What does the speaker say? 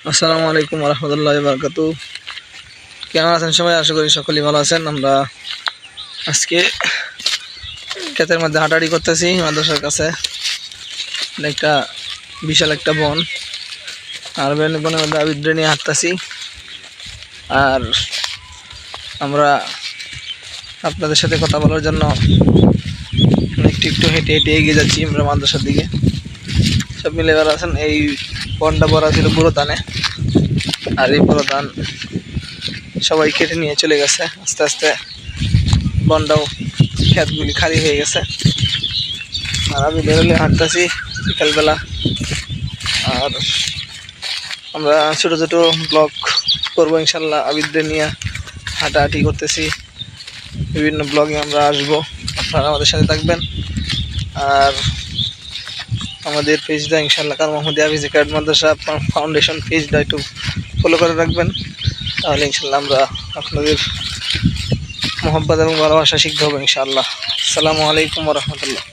আসসালামু আলাইকুম ওয়া রাহমাতুল্লাহি ওয়া বারাকাতুহু। কেমন আছেন সবাই? আশা করি সকলেই ভালো আছেন। আমরা আজকে ক্ষেতের মধ্যে হাঁটাহাঁটি করতেছি মাদ্রাসার কাছে। একটা বিশাল একটা বন, আর বনের মধ্যে আবিদ্রে নিয়ে হাঁটতেছি। আর আমরা আপনাদের সাথে কথা বলার জন্য একটু একটু হেঁটে হেঁটে এগিয়ে যাচ্ছি আমরা মাদ্রাসার দিকে। সব মিলে ভালো আছেন। এই বনটা ভরা ছিল বুড়ো ধানে, আর এই বুড়ো ধান সবাই কেটে নিয়ে চলে গেছে। আস্তে আস্তে বনটাও ক্ষেতগুলি খালি হয়ে গেছে। আর আমি বেরোলে হাঁটতেছি বিকালবেলা। আর আমরা ছোটো ছোটো ব্লগ করবো ইনশাল্লাহ, আবিদদের নিয়ে হাঁটাহাঁটি করতেছি। বিভিন্ন ব্লগে আমরা আসবো, আপনারা আমাদের সাথে থাকবেন। আর আমাদের পেজটা ইনশাল্লাহ কার মোহাম্মদিয়া হাফিজ একাডেমি মাদ্রাসা ফাউন্ডেশন পেজটা একটু ফলো করে রাখবেন। তাহলে ইনশাল্লাহ আমরা আপনাদের মোহাব্বত এবং ভালোবাসা শিখতে হবে ইনশাআল্লাহ। আসসালামু আলাইকুম ওয়া রাহমাতুল্লাহ।